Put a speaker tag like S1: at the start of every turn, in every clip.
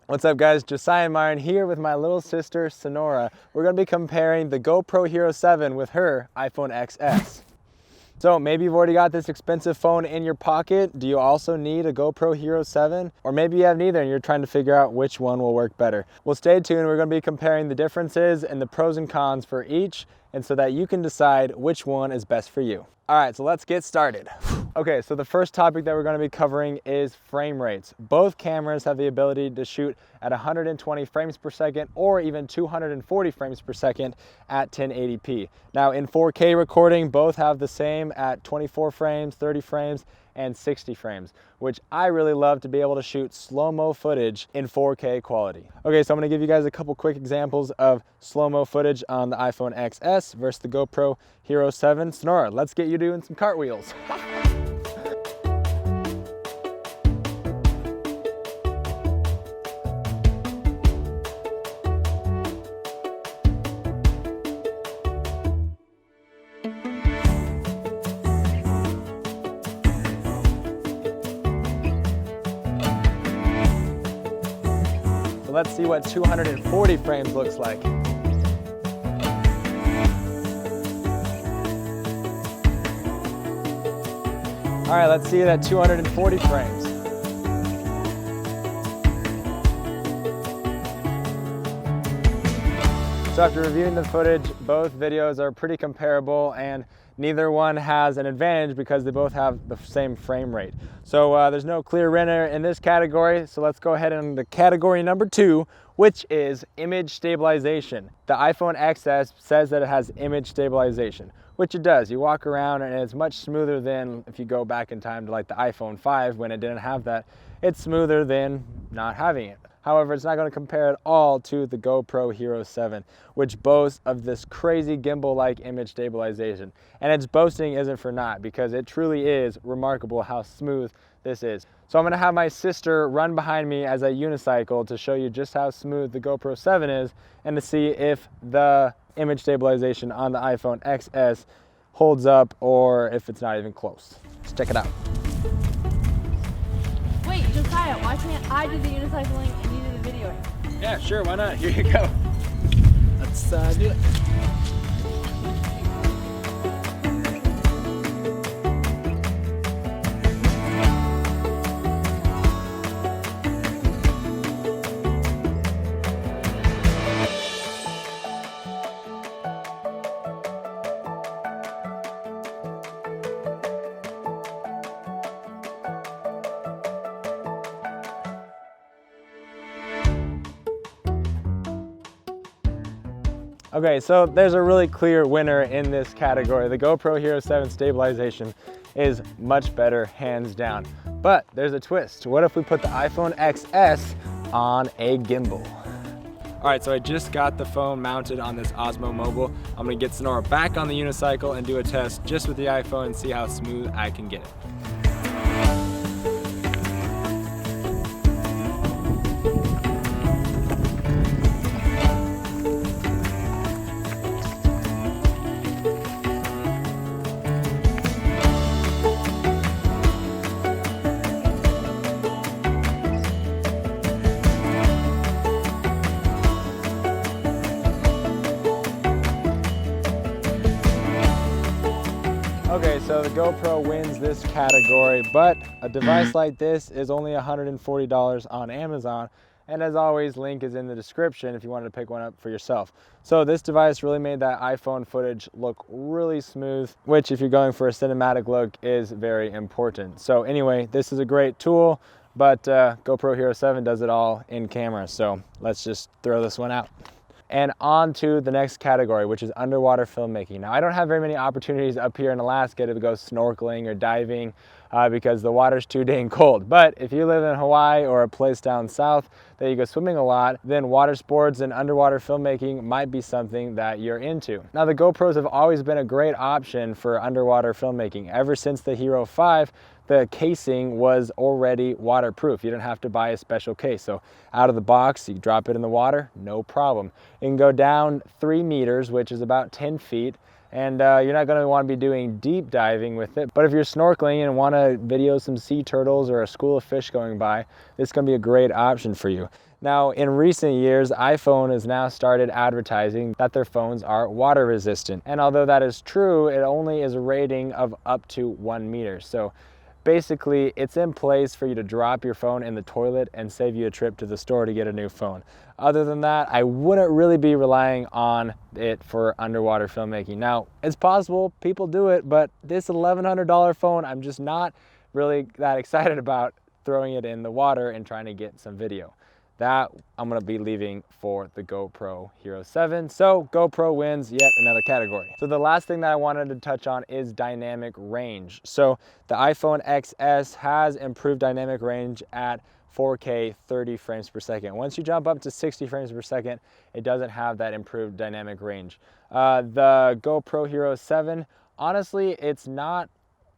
S1: What's up guys, Josiah and Myron here with my little sister Sonora. We're going to be comparing the GoPro Hero 7 with her iPhone XS. So maybe you've already got this expensive phone in your pocket. Do you also need a GoPro Hero 7? Or maybe you have neither and you're trying to figure out which one will work better. Well, stay tuned. We're going to be comparing the differences and the pros and cons for each, and so that you can decide which one is best for you. All right, so let's get started. Okay, so the first topic that we're going to be covering is frame rates. Both cameras have the ability to shoot at 120 frames per second or even 240 frames per second at 1080p. Now in 4K recording, both have the same at 24 frames, 30 frames, and 60 frames, which I really love to be able to shoot slow-mo footage in 4K quality. Okay, so I'm gonna give you guys a couple quick examples of slow-mo footage on the iPhone XS versus the GoPro Hero 7. Sonora, let's get you doing some cartwheels. Let's see what 240 frames looks like. All right, let's see that 240 frames. So after reviewing the footage, both videos are pretty comparable and neither one has an advantage because they both have the same frame rate. So there's no clear winner in this category. So let's go ahead and the category number 2, which is image stabilization. The iPhone XS says that it has image stabilization, which it does. You walk around and it's much smoother than if you go back in time to like the iPhone 5 when it didn't have that. It's smoother than not having it. However, it's not going to compare at all to the GoPro Hero 7, which boasts of this crazy gimbal-like image stabilization. And its boasting isn't for naught, because it truly is remarkable how smooth this is. So I'm going to have my sister run behind me as I unicycle to show you just how smooth the GoPro 7 is and to see if the image stabilization on the iPhone XS holds up or if it's not even close. Let's check it out.
S2: Wait, Josiah, why can't I do the unicycling and you do the video?
S1: Yeah, sure, why not? Here you go. Let's do it. Okay, so there's a really clear winner in this category. The GoPro Hero 7 stabilization is much better, hands down. But there's a twist. What if we put the iPhone XS on a gimbal? All right, so I just got the phone mounted on this Osmo Mobile. I'm gonna get Sonora back on the unicycle and do a test just with the iPhone and see how smooth I can get it. Okay, so the GoPro wins this category, but a device like this is only $140 on Amazon. And as always, link is in the description if you wanted to pick one up for yourself. So this device really made that iPhone footage look really smooth, which if you're going for a cinematic look is very important. So anyway, this is a great tool, but GoPro Hero 7 does it all in camera. So let's just throw this one out. And on to the next category, which is underwater filmmaking. Now, I don't have very many opportunities up here in Alaska to go snorkeling or diving because the water's too dang cold. But if you live in Hawaii or a place down south that you go swimming a lot, then water sports and underwater filmmaking might be something that you're into. Now, the GoPros have always been a great option for underwater filmmaking. Ever since the Hero 5, the casing was already waterproof. You didn't have to buy a special case. So out of the box, you drop it in the water, no problem. It can go down 3 meters, which is about 10 feet, and you're not going to want to be doing deep diving with it. But if you're snorkeling and want to video some sea turtles or a school of fish going by, this is going to be a great option for you. Now, in recent years, iPhone has now started advertising that their phones are water resistant. And although that is true, it only is a rating of up to 1 meter. So basically, it's in place for you to drop your phone in the toilet and save you a trip to the store to get a new phone. Other than that, I wouldn't really be relying on it for underwater filmmaking. Now, it's possible, people do it, but this $1,100 phone, I'm just not really that excited about throwing it in the water and trying to get some video. That I'm gonna be leaving for the GoPro Hero 7. So GoPro wins yet another category. So the last thing that I wanted to touch on is dynamic range. So the iPhone XS has improved dynamic range at 4K 30 frames per second. Once you jump up to 60 frames per second, it doesn't have that improved dynamic range. The GoPro Hero 7, honestly, it's not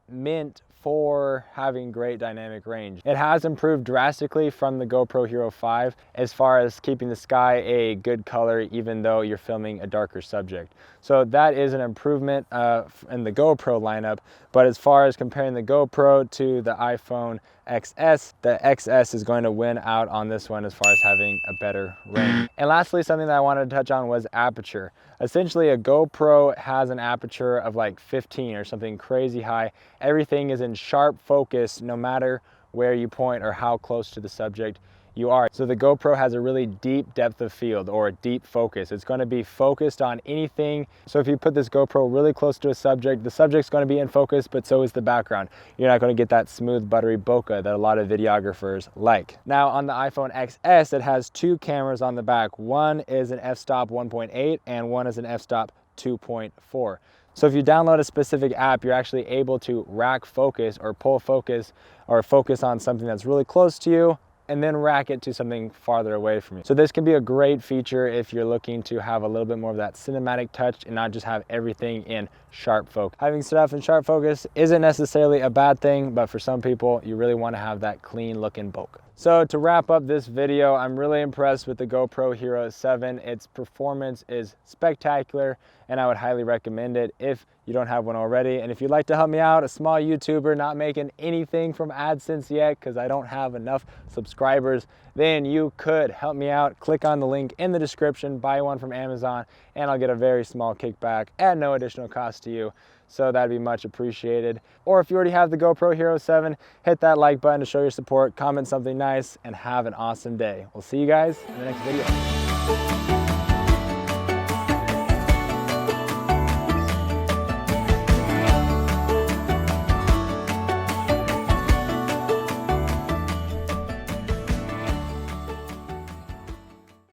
S1: meant for having great dynamic range. It has improved drastically from the GoPro Hero 5 as far as keeping the sky a good color even though you're filming a darker subject. So that is an improvement in the GoPro lineup, but as far as comparing the GoPro to the iPhone XS, the XS is going to win out on this one as far as having a better range. And lastly, something that I wanted to touch on was aperture. Essentially, a GoPro has an aperture of like 15 or something crazy high. Everything is in sharp focus no matter where you point or how close to the subject you are. So the GoPro has a really deep depth of field or a deep focus. It's going to be focused on anything. So if you put this GoPro really close to a subject, the subject's going to be in focus, but so is the background. You're not going to get that smooth, buttery bokeh that a lot of videographers like. Now on the iPhone XS, it has two cameras on the back. One is an f-stop 1.8 and one is an f-stop 2.4. So if you download a specific app, you're actually able to rack focus or pull focus or focus on something that's really close to you and then rack it to something farther away from you. So this can be a great feature if you're looking to have a little bit more of that cinematic touch and not just have everything in sharp focus. Having stuff in sharp focus isn't necessarily a bad thing, but for some people, you really want to have that clean looking bokeh. So to wrap up this video, I'm really impressed with the GoPro Hero 7. Its performance is spectacular and I would highly recommend it if you don't have one already. And if you'd like to help me out, a small YouTuber not making anything from AdSense yet because I don't have enough subscribers, then you could help me out. Click on the link in the description, buy one from Amazon, and I'll get a very small kickback at no additional cost to you. So that'd be much appreciated. Or if you already have the GoPro Hero 7, hit that like button to show your support, comment something nice, and have an awesome day. We'll see you guys in the next video.